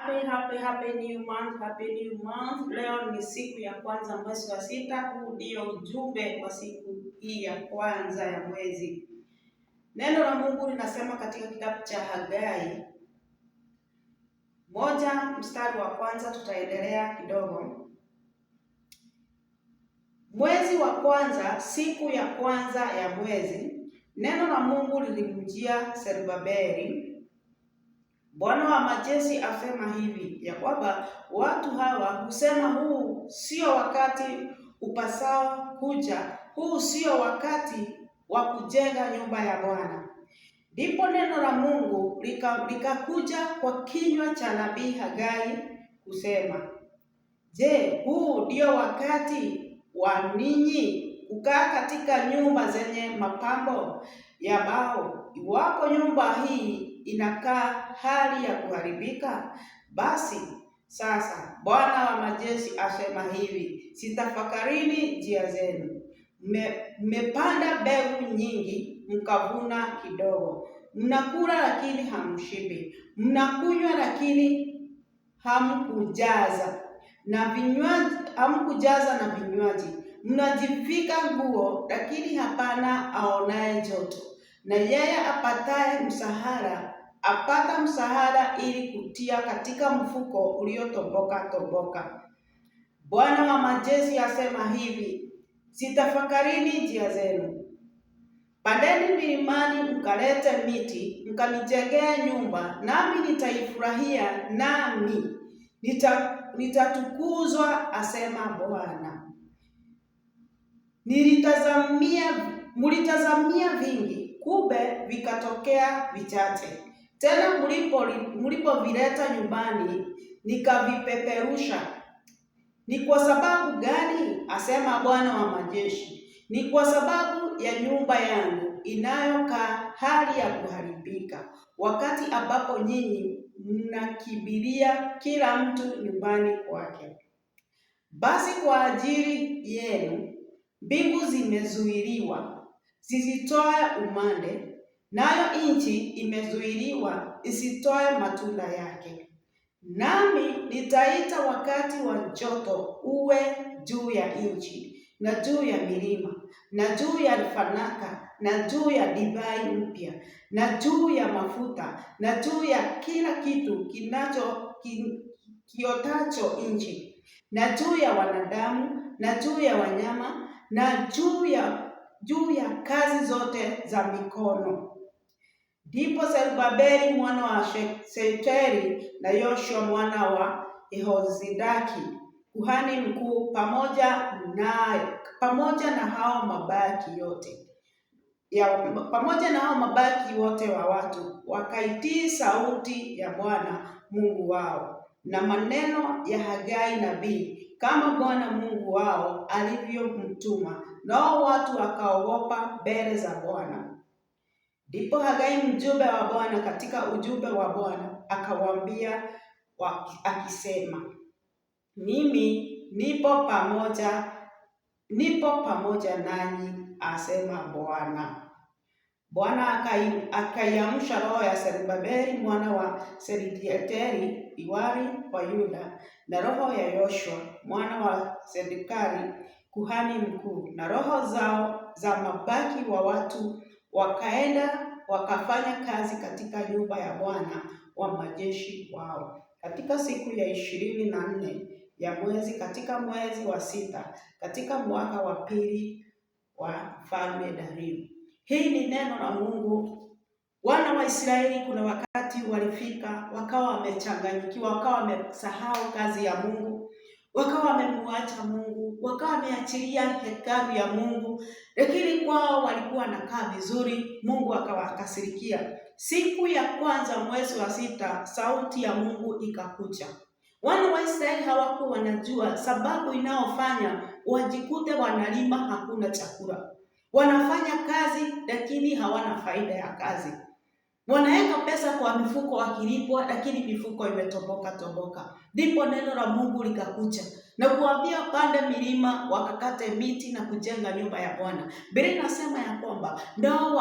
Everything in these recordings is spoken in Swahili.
Happy new month, happy new month. Leo ni siku ya kwanza mwezi wa sita. Huu ndio ujumbe wa siku hii ya kwanza ya mwezi. Neno la Mungu linasema katika kitabu cha Hagai 1 mstari wa kwanza, tutaendelea kidogo. Mwezi wa kwanza, siku ya kwanza ya mwezi, neno la Mungu lilimjia Zerubabeli. Bwana wa majeshi asema hivi ya kwamba watu hawa husema huu sio wakati upasao kuja, huu sio wakati wa kujenga nyumba ya Bwana. Ndipo neno la Mungu likakuja kwa kinywa cha nabii Hagai kusema, je, huu ndio wakati wa ninyi kukaa katika nyumba zenye mapambo ya mbao? Iwapo nyumba hii inakaa hali ya kuharibika, basi sasa Bwana wa majeshi asema hivi, sitafakarini njia zenu. Mmepanda mbegu nyingi, mkavuna kidogo. Mnakula lakini hamshibi, mnakunywa lakini hamkujaza na vinywaji. Mnajivika nguo lakini hapana aonaye joto, na yeye apataye msahara apata msahara ili kutia katika mfuko uliotoboka. Bwana wa majeshi asema hivi, sitafakarini njia zenu. Pandeni milimani mkalete miti, mkanijengea nyumba, nami nitaifurahia, nami nitatukuzwa, asema Bwana. Mulitazamia vingi, kumbe vikatokea vichache. Tena mlipovileta nyumbani, nikavipeperusha. Ni kwa sababu gani? Asema Bwana wa majeshi. Ni kwa sababu ya nyumba yangu inayokaa hali ya kuharibika, wakati ambapo nyinyi mnakimbilia kila mtu nyumbani kwake. Basi kwa ajili yenu mbingu zimezuiliwa zisitoe umande, nayo nchi imezuiliwa isitoe matunda yake. Nami nitaita wakati wa joto uwe juu ya nchi, na juu ya milima, na juu ya fanaka, na juu ya divai mpya, na juu ya mafuta, na juu ya kila kitu kiotacho nchi, na juu ya wanadamu, na juu ya wanyama, na juu ya kazi zote za mikono. Ndipo Zerubabeli mwana wa Shealtieli na Yoshua mwana wa Yehozadaki kuhani mkuu pamoja na hao mabaki yote wa watu wakaitii sauti ya Bwana Mungu wao na maneno ya Hagai nabii, kama Bwana Mungu wao alivyomtuma, nao watu wakaogopa mbele za Bwana. Ndipo Hagai mjumbe wa Bwana katika ujumbe wa Bwana akawaambia akisema, mimi nipo pamoja nanyi, asema Bwana. Bwana akaiamsha roho ya Zerubabeli mwana wa Shealtieli liwali wa Yuda, na roho ya Yoshua mwana wa Sedekari kuhani mkuu, na roho zao za mabaki wa watu, wakaenda wakafanya kazi katika nyumba ya Bwana wa majeshi wao katika siku ya 24 ya mwezi, katika mwezi wa sita, katika mwaka wa pili wa Mfalme Dario. Hii ni neno la Mungu. Wana wa Israeli kuna wakati walifika wakawa wamechanganyikiwa, wakawa wamesahau kazi ya Mungu, wakawa wamemwacha Mungu, wakawa wameachilia hekalu ya Mungu, lakini kwao walikuwa wanakaa vizuri. Mungu akawakasirikia. Siku ya kwanza mwezi wa sita, sauti ya Mungu ikakuja. Wana wa Israeli hawakuwa wanajua sababu inayofanya wajikute wanalima hakuna chakula. Wanafanya kazi lakini hawana faida ya kazi. Wanaweka pesa kwa mifuko wakilipwa, lakini mifuko imetoboka. Ndipo neno la Mungu likakuja na kuambia pande milima, wakakate miti na kujenga nyumba ya Bwana. Biblia inasema ya kwamba nao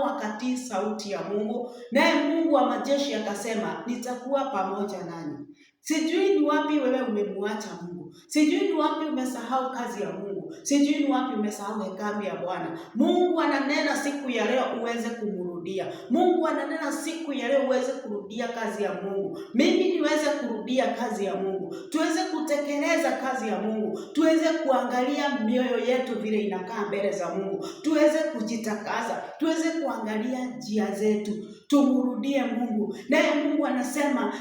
wakatii sauti ya Mungu, naye Mungu wa majeshi akasema, nitakuwa pamoja nanyi. Sijui ni wapi wewe umemwacha Mungu. Sijui ni wapi umesahau kazi ya Mungu. Sijui ni wapi umesahau hekalu ya Bwana. Mungu ananena siku ya leo uweze kumrudia. Mungu ananena siku ya leo uweze kurudia kazi ya Mungu. Mimi niweze kurudia kazi ya Mungu. Tuweze kutekeleza kazi ya Mungu. Tuweze kuangalia mioyo yetu vile inakaa mbele za Mungu. Tuweze kujitakaza. Tuweze kuangalia njia zetu. Tumrudie Mungu. Naye Mungu akasema,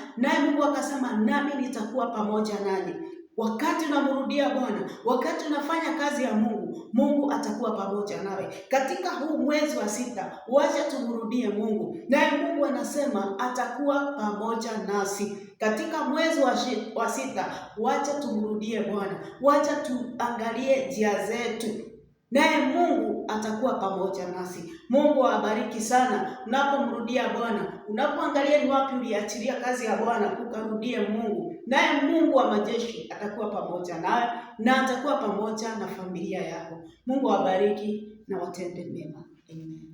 nami nitakuwa pamoja nanyi. Wakati unamrudia Bwana, wakati unafanya kazi ya Mungu, Mungu atakuwa pamoja nawe. Katika huu mwezi wa 6, wacha tumrudie Mungu. Naye Mungu anasema atakuwa pamoja nasi. Katika mwezi wa 6, wacha tumrudie Bwana. Wacha tuangalie njia zetu. Naye Mungu atakuwa pamoja nasi. Mungu awabariki sana. Unapomrudia Bwana, unapoangalia ni wapi uliachilia kazi ya Bwana, ukarudie Mungu. Naye Mungu wa majeshi atakuwa pamoja nawe na atakuwa pamoja na familia yako. Mungu awabariki na watende mema. Amen.